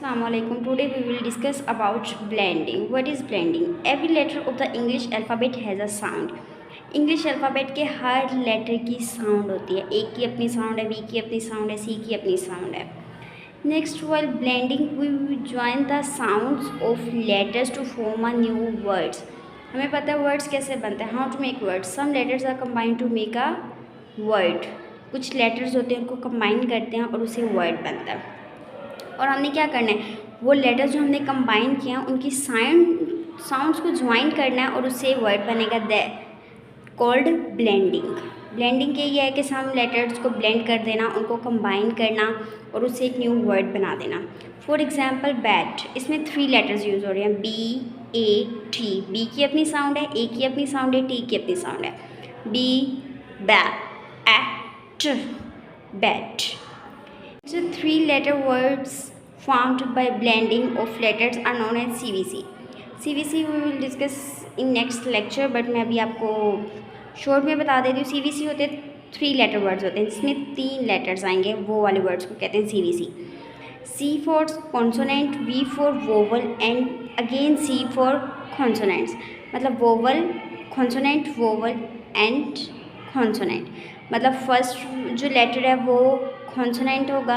Assalamualaikum. Today we will discuss about blending. What is blending? Every letter of the English alphabet has a sound. English alphabet के हर letter की sound होती है. ए की अपनी sound है, B की अपनी साउंड है, सी की अपनी साउंड है. Next while blending we join the sounds of letters to form a new words. हमें पता है वर्ड्स कैसे बनते हैं. How to make words. Some letters are combine to make a word. कुछ लेटर्स होते हैं उनको कंबाइन करते हैं और उससे वर्ड बनता है. और हमने क्या करना है, वो लेटर्स जो हमने कंबाइन किए हैं उनकी साउंड्स को ज्वाइन करना है और उससे वर्ड बनेगा. The called blending. ब्लेंडिंग के ये है कि हम लेटर्स को ब्लेंड कर देना, उनको कंबाइन करना और उससे एक न्यू वर्ड बना देना. For example bat. इसमें 3 लेटर्स यूज़ हो रहे हैं. B A T. बी की अपनी साउंड है, ए की अपनी साउंड है, टी की अपनी साउंड है. B bat bat. So 3 letter words formed by blending of letters are known as CVC. CVC we will discuss in next lecture, but मैं अभी आपको शॉर्ट में बता देती हूँ. CVC होते हैं 3 letter words होते हैं जिसमें 3 letters आएंगे, वो वाले words को कहते हैं CVC. C for consonant, V for vowel and again C for consonants. मतलब vowel, consonant, vowel and consonant. मतलब फर्स्ट जो लेटर है वो कॉन्सोनेंट होगा,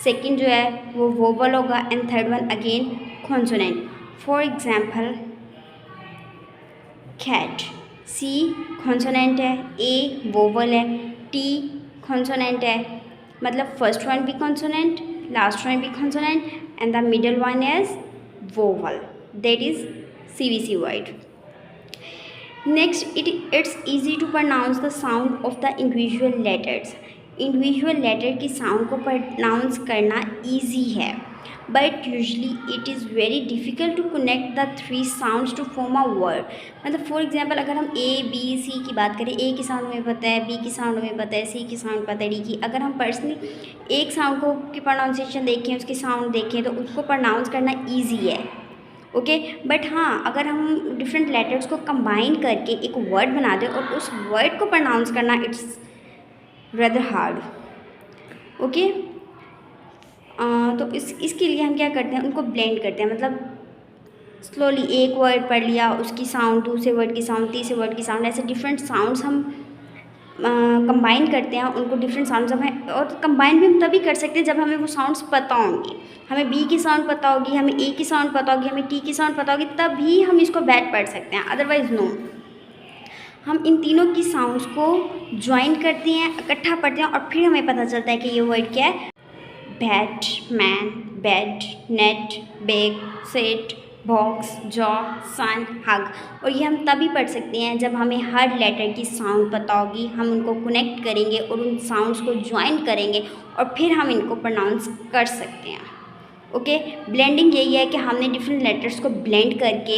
सेकंड जो है वो वोवल होगा and third one again consonant. For example cat. C consonant है, ए वोवल है, टी कॉन्सोनेंट है. मतलब फर्स्ट वन भी कॉन्सोनेंट, लास्ट वन भी consonant and the middle one is vowel. That is CVC word. Next, it's easy to pronounce the sound of the individual letters. Individual letter की sound को pronounce करना easy है, but usually it is very difficult to connect the 3 sounds to form a word. मतलब for example अगर हम A B C की बात करें, ए की साउंड हमें पता है, बी की साउंड हमें पता है, सी की साउंड पता है, डी की. अगर हम पर्सनली एक साउंड को की प्रोनाउंसिएशन देखें, उसकी साउंड देखें तो उसको प्रोनाउंस करना ईजी है. ओके बट हाँ, अगर हम डिफरेंट लेटर्स को कंबाइन करके एक वर्ड बना दें और उस वर्ड को प्रोनाउंस करना इट्स रेदर हार्ड. ओके तो इसके लिए हम क्या करते हैं, उनको ब्लेंड करते हैं. मतलब स्लोली एक वर्ड पढ़ लिया, उसकी साउंड, दूसरे वर्ड की साउंड, तीसरे वर्ड की साउंड, ऐसे डिफरेंट साउंड्स हम कंबाइन करते हैं. उनको डिफरेंट साउंड्स हमें, और कंबाइन भी हम तभी कर सकते हैं जब हमें वो साउंड्स पता होंगी. हमें बी की साउंड पता होगी, हमें ए की साउंड पता होगी, हमें टी की साउंड पता होगी, तभी हम इसको बैट पढ़ सकते हैं. Otherwise no. हम इन तीनों की साउंड्स को ज्वाइन करते हैं, इकट्ठा पढ़ते हैं और फिर हमें पता चलता है कि ये वर्ड क्या है. Bat, man, bed, net, bag, set, box, jaw, sun, hug. और ये हम तभी पढ़ सकते हैं जब हमें हर लेटर की साउंड पता होगी. हम उनको कनेक्ट करेंगे और उन साउंड्स को ज्वाइन करेंगे और फिर हम इनको प्रोनाउंस कर सकते हैं. ओके ब्लेंडिंग यही है कि हमने डिफरेंट लेटर्स को ब्लेंड करके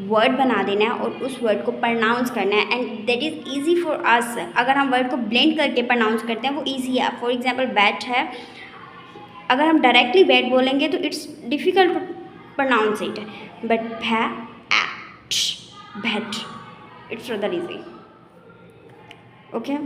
वर्ड बना देना है और उस वर्ड को प्रोनाउंस करना है. And that is easy for us. अगर हम वर्ड को ब्लेंड करके प्रोनाउंस करते हैं वो ईजी है. फॉर एग्जांपल बैट है, अगर हम डायरेक्टली बैट बोलेंगे तो it's difficult to pronounce it, but bat, it's rather easy. Okay.